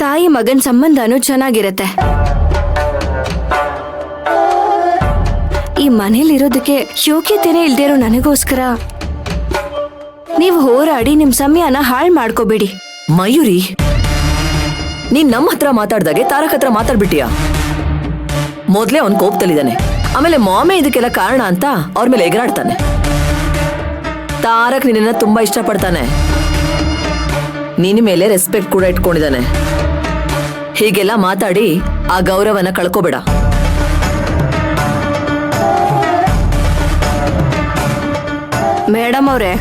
ತಾಯಿ ಮಗನ್ ಸಂಬಂಧನೂ ಚೆನ್ನಾಗಿರತ್ತೆ. ಈ ಮನೇಲಿರೋದಕ್ಕೆ ಯೋಗ್ಯತೆನೇ ಇಲ್ದೇ ಇರೋ ನನಗೋಸ್ಕರ ನೀವು ಹೋರಾಡಿ ನಿಮ್ ಸಮಯನ ಹಾಳು ಮಾಡ್ಕೋಬೇಡಿ. ಮಯೂರಿ, ನೀನ್ ನಮ್ಮ ಹತ್ರ ಮಾತಾಡ್ದಾಗೆ ತಾರಕ್ ಹತ್ರ ಮಾತಾಡ್ಬಿಟ್ಟಿಯಾ? ಮೊದ್ಲೇ ಅವ್ನ್ ಕೋಪದಲ್ಲಿದ್ದಾನೆ, ಆಮೇಲೆ ಮಾಮೆ ಇದಕ್ಕೆಲ್ಲ ಕಾರಣ ಅಂತ ಅವ್ರ ಮೇಲೆ ಎಗರಾಡ್ತಾನೆ. ತಾರಕ್ ನಿನ್ನ ತುಂಬಾ ಇಷ್ಟಪಡ್ತಾನೆ, ನಿನ್ನ ಮೇಲೆ ರೆಸ್ಪೆಕ್ಟ್ ಕೂಡ ಇಟ್ಕೊಂಡಿದ್ದಾನೆ. ಹೀಗೆಲ್ಲ ಮಾತಾಡಿ ಆ ಗೌರವನ ಕಳ್ಕೋಬೇಡ. ಮೇಡಮ್ ಅವ್ರೆ,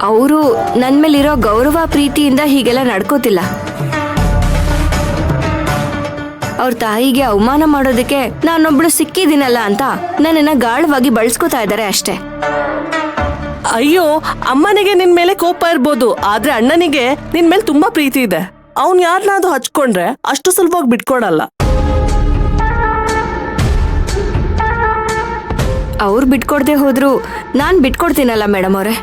ಅವರು ನನ್ ಮೇಲಿರೋ ಗೌರವ ಪ್ರೀತಿಯಿಂದ ಹೀಗೆಲ್ಲ ನಡ್ಕೋತಿಲ್ಲ. ಅವ್ರ ತಾಯಿಗೆ ಅವಮಾನ ಮಾಡೋದಕ್ಕೆ ನಾನೊಬ್ಳು ಸಿಕ್ಕಿದ್ದೀನಲ್ಲ ಅಂತ ನನ್ನನ್ನ ಗಾಢವಾಗಿ ಬಳಸ್ಕೊತಾ ಇದ್ದಾರೆ ಅಷ್ಟೇ. ಅಯ್ಯೋ, ಅಮ್ಮನಿಗೆ ನಿನ್ ಮೇಲೆ ಕೋಪ ಇರ್ಬೋದು, ಆದ್ರೆ ಅಣ್ಣನಿಗೆ ನಿನ್ ಮೇಲೆ ತುಂಬಾ ಪ್ರೀತಿ ಇದೆ. ಅವ್ನ್ ಯಾರನ್ನಾದ್ರೂ ಹಚ್ಕೊಂಡ್ರೆ ಅಷ್ಟು ಸುಲಭವಾಗಿ ಬಿಟ್ಕೊಡಲ್ಲ. ಅವ್ರು ಬಿಟ್ಕೊಡ್ದೆ ಹೋದ್ರು ನಾನ್ ಬಿಟ್ಕೊಡ್ತೀನಲ್ಲ ಮೇಡಮ್ ಅವ್ರೆ.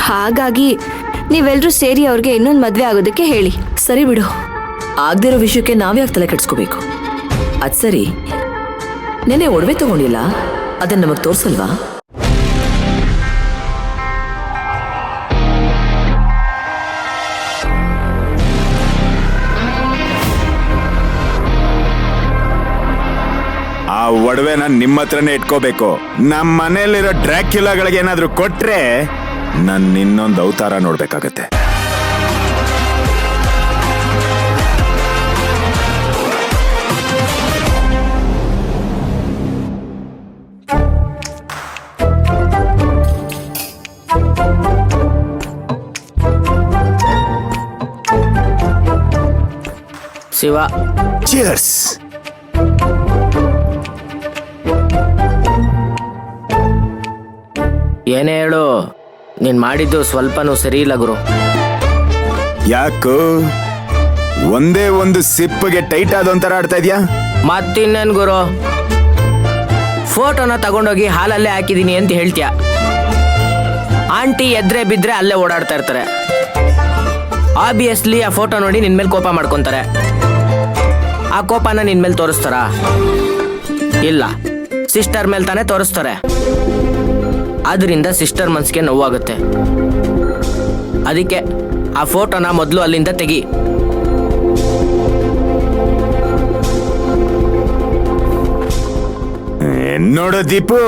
ಹಾಗಾಗಿ ನೀವೆಲ್ರೂ ಸೇರಿ ಅವ್ರಿಗೆ ಇನ್ನೊಂದು ಮದ್ವೆ ಆಗೋದಕ್ಕೆ ಹೇಳಿ. ಸರಿ ಬಿಡು, ಆಗ್ದಿರೋ ವಿಷಯಕ್ಕೆ ನಾವ್ಯಾಕೆ ತಲೆ ಕೆಡ್ಸ್ಕೋಬೇಕು? ಅದ್ ಸರಿ, ನೆನೆ ಒಡವೆ ತಗೊಂಡಿಲ್ಲ, ಅದನ್ನ ನಮಗ್ ತೋರ್ಸಲ್ವಾ? ಆ ಒಡವೆನ ನಿಮ್ಮ ಹತ್ರನೇ ಇಟ್ಕೋಬೇಕು. ನಮ್ಮ ಮನೇಲಿರೋ ಡ್ರ್ಯಾಕ್ಯುಲಾಗಳಿಗೆ ಏನಾದ್ರೂ ಕೊಟ್ರೆ ನಾನು ಇನ್ನೊಂದು ಅವತಾರ ನೋಡ್ಬೇಕಾಗತ್ತೆ. ಶಿವ, ಚಿಯರ್ಸ್. ಏನೇ ಹೇಳು, ನೀನ್ ಮಾಡಿದ್ದು ಸ್ವಲ್ಪನೂ ಸರಿ ಇಲ್ಲ ಗುರು. ಯಾಕೋ ಒಂದೇ ಒಂದು ಸಿಪ್ಗೆ ಟೈಟ್ ಆದೊಂಥರ ಆಡ್ತಾ ಇದ್ಯಾ? ಮತ್ತಿನ್ನೇನ್ ಗುರು, ಫೋಟೋನ ತಗೊಂಡೋಗಿ ಹಾಲಲ್ಲೇ ಹಾಕಿದೀನಿ ಅಂತ ಹೇಳ್ತೀಯ. ಆಂಟಿ ಎದ್ರೆ ಬಿದ್ರೆ ಅಲ್ಲೇ ಓಡಾಡ್ತಾ ಇರ್ತಾರೆ. ಆಬ್ವಿಯಸ್ಲಿ ಆ ಫೋಟೋ ನೋಡಿ ನಿನ್ ಮೇಲೆ ಕೋಪ ಮಾಡ್ಕೊಂತಾರೆ. ಆ ಕೋಪನ ನಿನ್ ಮೇಲೆ ತೋರಿಸ್ತಾರ? ಇಲ್ಲ, ಸಿಸ್ಟರ್ ಮೇಲೆ ತಾನೇ ತೋರಿಸ್ತಾರೆ. ಅದರಿಂದ ಸಿಸ್ಟರ್ ಮನ್ಸಿಗೆ ನೋವಾಗುತ್ತೆ. ಅದಕ್ಕೆ ಆ ಫೋಟೋನ ಮೊದಲು ಅಲ್ಲಿಂದ ತೆಗಿ. ನೋಡೋ ದೀಪು,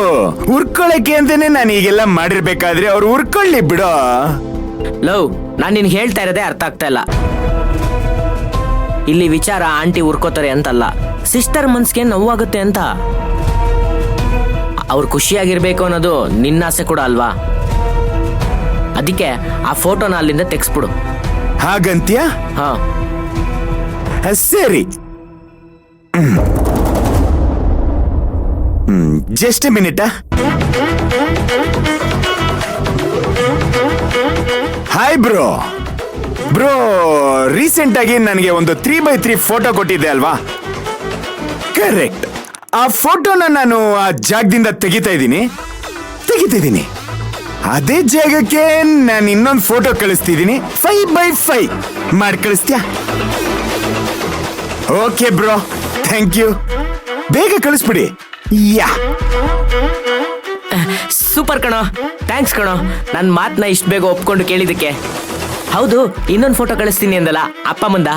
ಉರ್ಕೊಳಕ್ಕೆ ಅಂತಾನೆ ನಾನು ಈಗೆಲ್ಲ ಮಾಡಿರ್ಬೇಕಾದ್ರೆ ಅವ್ರು ಉರ್ಕೊಳ್ಳಿ ಬಿಡೋ. ಲವ್, ನಾನು ನಿನ್ಗೆ ಹೇಳ್ತಾ ಇರೋದೇ ಅರ್ಥ ಆಗ್ತಾ ಇಲ್ಲ. ಇಲ್ಲಿ ವಿಚಾರ ಆಂಟಿ ಉರ್ಕೋತಾರೆ ಅಂತಲ್ಲ, ಸಿಸ್ಟರ್ ಮನ್ಸಿಗೆ ನೋವಾಗುತ್ತೆ ಅಂತ. ಅವ್ರು ಖುಷಿಯಾಗಿರ್ಬೇಕು ಅನ್ನೋದು ನಿನ್ನ ಆಸೆ ಕೂಡ ಅಲ್ವಾ? ಅದಕ್ಕೆ ಆ ಫೋಟೋನ ಅಲ್ಲಿಂದ ತೆಗ್ಸ್ಬಿಡು. ಹಾಗಂತ್ಯಾ? ಹಾ, ಸರಿ. Just A minute. Hi bro. Bro, recent ಆಗಿ ನನಗೆ ಒಂದು 3x3 ಫೋಟೋ ಕೊಟ್ಟಿದ್ದೆ ಅಲ್ವಾ? ಕರೆಕ್ಟ್. ಆ ಫೋಟೋನ ನಾನು ಆ ಜಾಗದಿಂದ ತೆಗಿತಿದ್ದೀನಿ. ಅದೇ ಜಾಗಕ್ಕೆ ನಾನು ಇನ್ನೊಂದು ಫೋಟೋ ಕಳಿಸ್ತಿದ್ದೀನಿ. 5x5 ಮಾಡಿ ಕಳಿಸ್ತೀಯಾ? Okay bro, thank you. ಬೇಗ ಕಳಿಸ್ಬಿಡಿ. ಯಾ, ಸೂಪರ್ ಕಣೋ, ಥ್ಯಾಂಕ್ಸ್ ಕಣೋ, ನನ್ನ ಮಾತನ್ನ ಇಷ್ಟು ಬೇಗ ಒಪ್ಕೊಂಡು ಕೇಳಿದಕ್ಕೆ. ಹೌದು, ಇನ್ನೊಂದು ಫೋಟೋ ಕಳಿಸ್ತೀನಿ ಅಂದಲ್ಲ, ಅಪ್ಪ ಮುಂದ?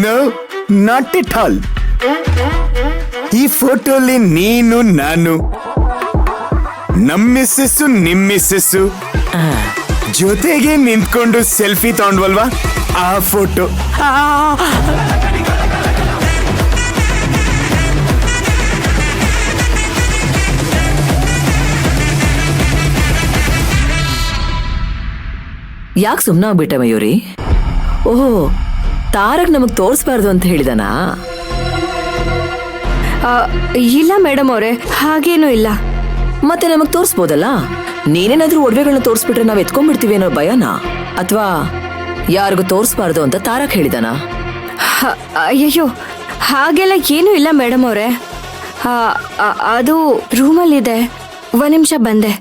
No, not at all. ಈ ಫೋಟೋಲಿ ನೀನು, ನಾನು, ನಮ್ಮ ಮಿಸ್ಸಸ್ಸು, ನಿಮ್ಮ ಮಿಸ್ಸಸ್ಸು ಜೊತೆಗೆ ನಿಂತ್ಕೊಂಡು ಸೆಲ್ಫಿ ತಗೊಂಡ್ವಲ್ವಾ, ಆ ಫೋಟೋ. ಯಾಕೆ ಸುಮ್ಮನೆ ಆಗ್ಬಿಟ್ಟೆ ಮಯೂರಿ? ಓಹೋ, ತಾರಕ್ ನಮಗ್ ತೋರಿಸ್ಬಾರ್ದು ಅಂತ ಹೇಳಿದಾನಾ? ಇಲ್ಲ ಮೇಡಮ್ ಅವರೇ, ಹಾಗೇನೂ ಇಲ್ಲ. ಮತ್ತೆ ನಮಗ್ ತೋರಿಸ್ಬೋದಲ್ಲ? ನೀನೇನಾದ್ರೂ ಒಡವೆಗಳನ್ನ ತೋರಿಸ್ಬಿಟ್ರೆ ನಾವ್ ಎತ್ಕೊಂಡ್ಬಿಡ್ತೀವಿ ಅನ್ನೋ ಭಯನಾ? ಅಥವಾ ಯಾರಿಗೂ ತೋರಿಸ್ಬಾರ್ದು ಅಂತ ತಾರಕ್ ಹೇಳಿದಾನ? ಅಯ್ಯಯ್ಯೋ, ಹಾಗೆಲ್ಲ ಏನೂ ಇಲ್ಲ ಮೇಡಮ್ ಅವರೇ. ಅದು ರೂಮಲ್ಲಿದೆ. 1 ನಿಮಿಷ ಬಂದೆ.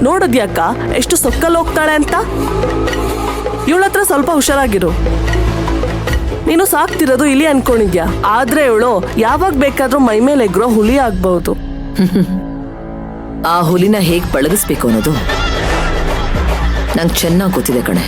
ನೋಡಿದ್ಯಾಕ್ಕ ಎಷ್ಟು ಸೊಕ್ಕಲ್ ಹೋಗ್ತಾಳೆ ಅಂತ. ಇವಳ ಹತ್ರ ಸ್ವಲ್ಪ ಹುಷಾರಾಗಿರು. ನೀನು ಸಾಕ್ತಿರೋದು ಇಲಿ ಅನ್ಕೊಂಡಿದ್ಯಾ, ಆದ್ರೆ ಇವಳು ಯಾವಾಗ ಬೇಕಾದ್ರೂ ಮೈ ಮೇಲೆ ಎಗ್ರೋ ಹುಲಿ ಆಗ್ಬಹುದು. ಆ ಹುಲಿನ ಹೇಗ್ ಪಳಗಿಸ್ಬೇಕು ಅನ್ನೋದು ನಂಗೆ ಚೆನ್ನಾಗಿ ಗೊತ್ತಿದೆ ಕಣೆ.